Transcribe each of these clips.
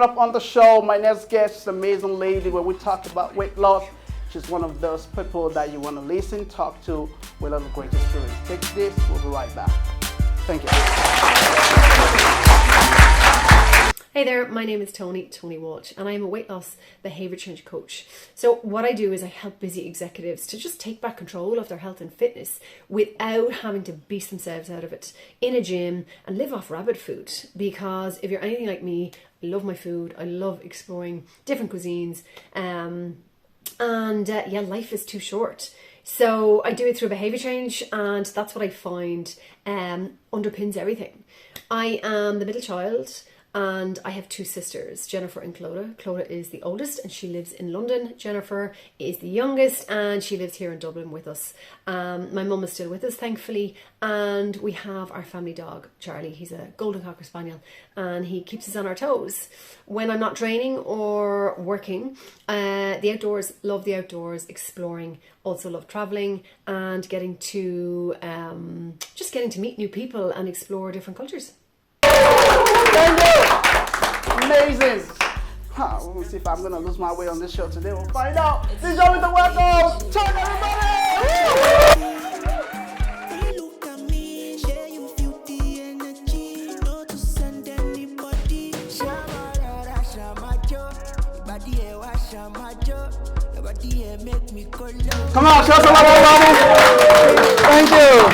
Up on the show, my next guest is an amazing lady where we talk about weight loss. She's one of those people that you want to listen, talk to with a lot of great experience. Take this, we'll be right back. Thank you. Hey there, my name is Toni Walsh, and I'm a weight loss behavior change coach. So what I do is I help busy executives to just take back control of their health and fitness without having to beast themselves out of it in a gym and live off rabbit food. Because if you're anything like me, I love my food, I love exploring different cuisines, life is too short. So I do it through behavior change, and that's what I find underpins everything. I am the middle child, and I have two sisters, Jennifer and Clodagh. Clodagh is the oldest and she lives in London. Jennifer is the youngest and she lives here in Dublin with us. My mum is still with us, thankfully, and we have our family dog, Charlie. He's a golden cocker spaniel and he keeps us on our toes. When I'm not training or working, the outdoors, love the outdoors, exploring, also love travelling and getting to meet new people and explore different cultures. Thank you. Amazing. We'll see if I'm going to lose my way on this show today. We'll find out. This is always the welcome. Turn everybody. Come on, show some love, mommy. Thank you.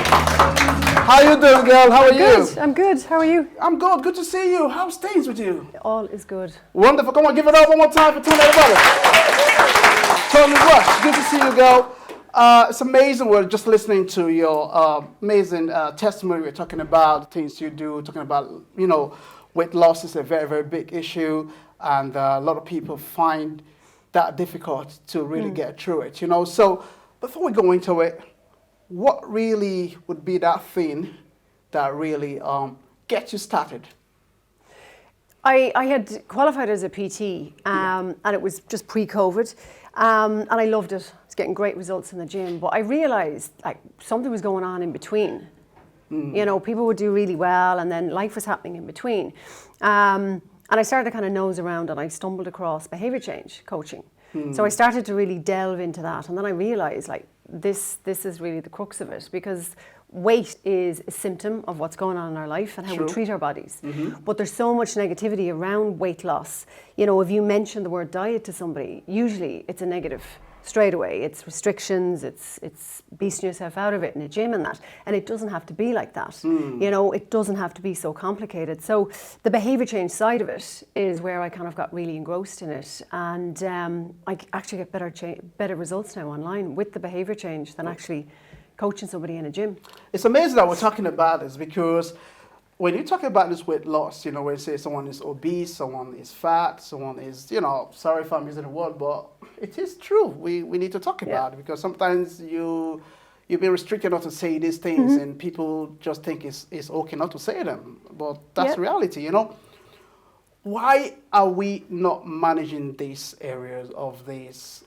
How you doing, girl? How are you? I'm good. How are you? I'm good. Good to see you. How's things with you? All is good. Wonderful. Come on, give it up one more time for Toni, everybody. Toni Walsh, good to see you, girl. It's amazing. We're just listening to your amazing testimony. We're talking about the things you do, talking about, weight loss is a very, very big issue. And a lot of people find that difficult to really get through it, So before we go into it, what really would be that thing that really gets you started? I had qualified as a PT and it was just pre-COVID and I loved it. I was getting great results in the gym, but I realised something was going on in between. People would do really well and then life was happening in between. And I started to kind of nose around and I stumbled across behavior change coaching. So I started to really delve into that and then I realised this is really the crux of it, because weight is a symptom of what's going on in our life and how we treat our bodies. But there's so much negativity around weight loss. If you mention the word diet to somebody, usually it's a negative straight away. It's restrictions, it's beasting yourself out of it in a gym and that. And it doesn't have to be like that. It doesn't have to be so complicated. So the behavior change side of it is where I kind of got really engrossed in it. And I actually get better results now online with the behavior change than actually coaching somebody in a gym. It's amazing that we're talking about this, because when you talk about this weight loss, when you say someone is obese, someone is fat, someone is, sorry if I'm using the word, but it is true. We need to talk about it, because sometimes you've been restricted not to say these things and people just think it's okay not to say them. But that's reality, Why are we not managing these areas of this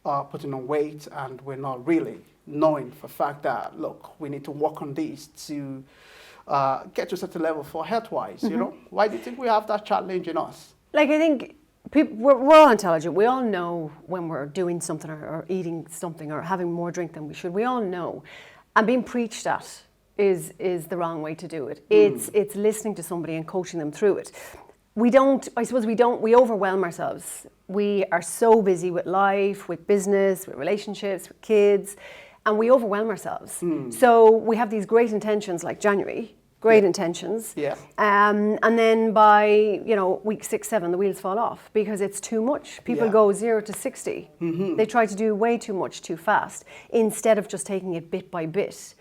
putting on weight, and we're not really knowing for a fact that, look, we need to work on these to get to such a level for health-wise, Why do you think we have that challenge in us? I think we're all intelligent. We all know when we're doing something or eating something or having more drink than we should. We all know. And being preached at is the wrong way to do it. It's listening to somebody and coaching them through it. We overwhelm ourselves. We are so busy with life, with business, with relationships, with kids, and we overwhelm ourselves. So we have these great intentions like January, intentions. And then by, week 6, 7, the wheels fall off because it's too much. People go 0 to 60. They try to do way too much too fast instead of just taking it bit by bit.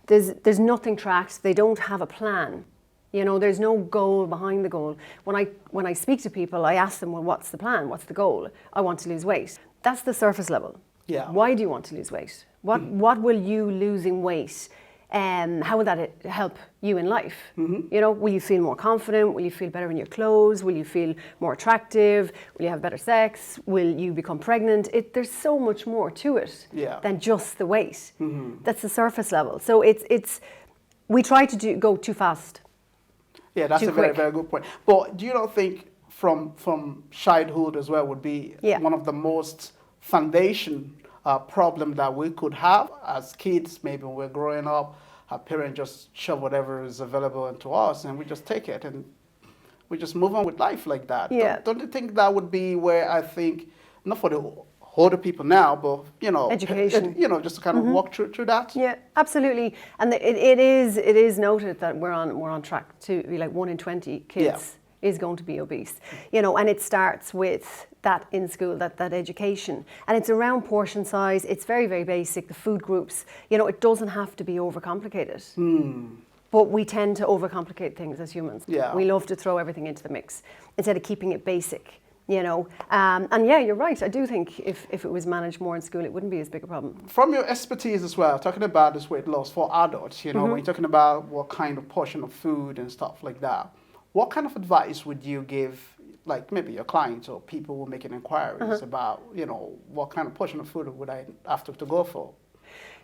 There's nothing tracked. They don't have a plan. There's no goal behind the goal. When I speak to people, I ask them, well, what's the plan? What's the goal? I want to lose weight. That's the surface level. Why do you want to lose weight? What will you losing weight? How will that help you in life? Will you feel more confident? Will you feel better in your clothes? Will you feel more attractive? Will you have better sex? Will you become pregnant? There's so much more to it than just the weight. That's the surface level. So we try to go too fast. Yeah, that's a very, very good point. But do you not think from childhood as well would be Yeah. one of the most foundation problem that we could have as kids. Maybe when we're growing up, our parents just shove whatever is available into us, and we just take it and we just move on with life like that. Yeah. Don't you think that would be where I think, not for the older people now, but Education. just to kind of walk through that. Yeah, absolutely. And it is noted that we're on track to be like 1 in 20 kids is going to be obese. And it starts with that in school, that education. And it's around portion size. It's very, very basic. The food groups, it doesn't have to be overcomplicated. But we tend to overcomplicate things as humans. Yeah. We love to throw everything into the mix instead of keeping it basic. And yeah, you're right. I do think if it was managed more in school, it wouldn't be as big a problem. From your expertise as well, talking about this weight loss for adults, when you're talking about what kind of portion of food and stuff like that, what kind of advice would you give, like maybe your clients or people who are making inquiries about, what kind of portion of food would I have to go for?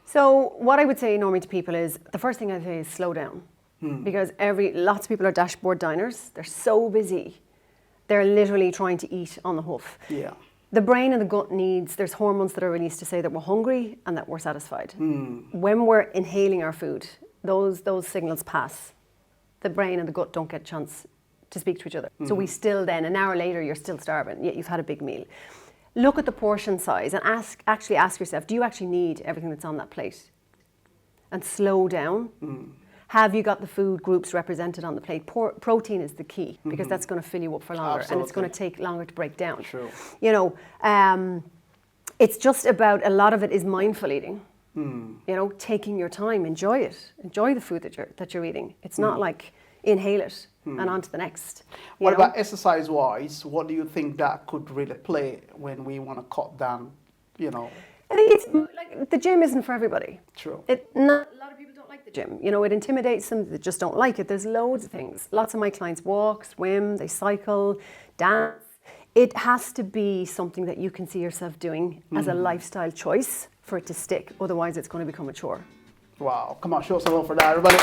So what I would say normally to people is, the first thing I say is slow down. Because lots of people are dashboard diners. They're so busy. They're literally trying to eat on the hoof. Yeah. The brain and the gut there's hormones that are released to say that we're hungry and that we're satisfied. When we're inhaling our food, those signals pass. The brain and the gut don't get a chance to speak to each other. So we still then, an hour later, you're still starving, yet you've had a big meal. Look at the portion size and ask yourself, do you actually need everything that's on that plate? And slow down. Have you got the food groups represented on the plate? Protein is the key, because that's going to fill you up for longer. Absolutely. And it's going to take longer to break down. True. It's just about, a lot of it is mindful eating. Taking your time, enjoy it. Enjoy the food that you're eating. It's not like inhale it and on to the next. What about exercise-wise? What do you think that could really play when we want to cut down, I think it's like, the gym isn't for everybody. True. A lot of people don't like the gym. It intimidates them. They just don't like it. There's loads of things. Lots of my clients walk, swim, they cycle, dance. It has to be something that you can see yourself doing as a lifestyle choice for it to stick. Otherwise, it's going to become a chore. Wow. Come on, show some love for that, everybody.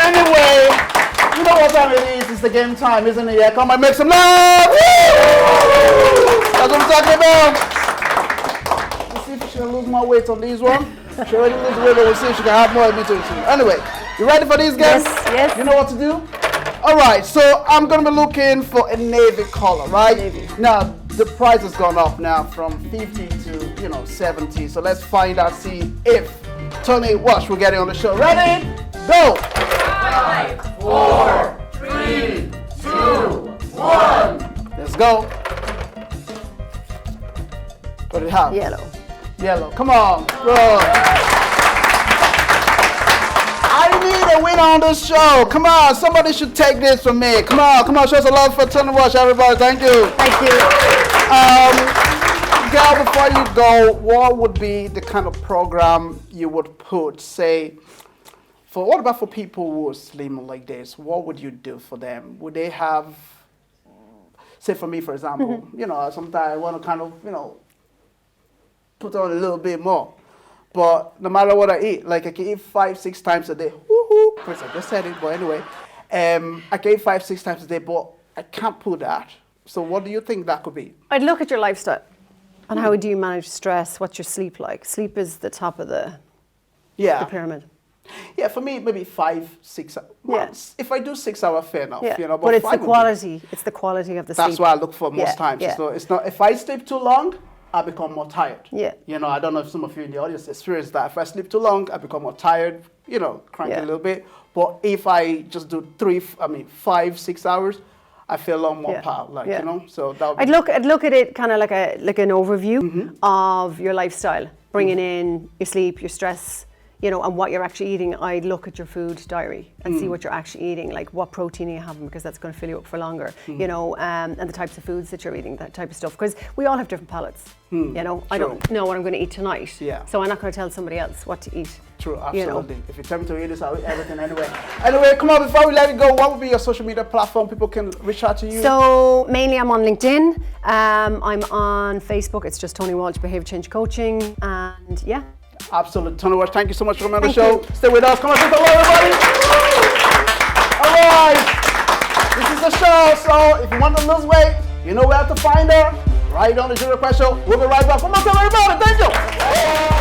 Anyway, you know what time it is. It's the game time, isn't it? Yeah, come on, make some love. That's what I'm talking about. Let's see if she can lose more weight on this one. She already lose weight, but we'll see if she can have more of it too. Anyway, you ready for these guys? Yes. You know what to do? All right, so I'm going to be looking for a navy color, right? Navy. Now, the price has gone up now from 50 to, 70. So let's find out, see if Toni Walsh will get it on the show. Ready? Go! 5, 4, 3, 2, 1. Let's go. What do you have? Yellow. Come on, bro. I need a winner on this show. Come on, somebody should take this from me. Come on, show some love for Toni Walsh, everybody. Thank you. Thank you. Girl, before you go, what would be the kind of program you would put, say, what about for people who are slim like this? What would you do for them? Would they have, say for me, for example, sometimes I want to kind of, put on a little bit more. But no matter what I eat, like I can eat 5-6 times a day. Woohoo! Of course, I just said it, but anyway. I can eat 5-6 times a day, but I can't put that. So what do you think that could be? I'd look at your lifestyle and how do you manage stress? What's your sleep like? Sleep is the top of the pyramid. Yeah, for me, maybe 5-6 hours. Yes. If I do 6 hours, fair enough. Yeah. But it's the quality. It's the quality of the sleep. That's what I look for most times. Yeah. So it's not, if I sleep too long, I become more tired. Yeah. I don't know if some of you in the audience experience that. If I sleep too long, I become more tired, cranky a little bit. But if I just do 5-6 hours, I feel a lot more power, so that I'd look at it kind of like an overview of your lifestyle, bringing in your sleep, your stress, and what you're actually eating. I'd look at your food diary and see what you're actually eating, like what protein are you having, because that's going to fill you up for longer, and the types of foods that you're eating, that type of stuff, because we all have different palates. I don't know what I'm going to eat tonight, so I'm not going to tell somebody else what to eat. True, absolutely. If you tell me to eat this, I'll eat everything anyway. Anyway, come on, before we let it go, what would be your social media platform people can reach out to you? So mainly I'm on LinkedIn. I'm on Facebook. It's just Toni Walsh Behavior Change Coaching, and yeah. Absolutely. Toni Walsh, thank you so much for coming on the show. Stay with us. Come on, say hello, everybody. All right. This is the show. show. So if you want to lose weight, you know where to find her. Right on the Zero Request Show. We'll be right back. One more time, everybody. Thank you.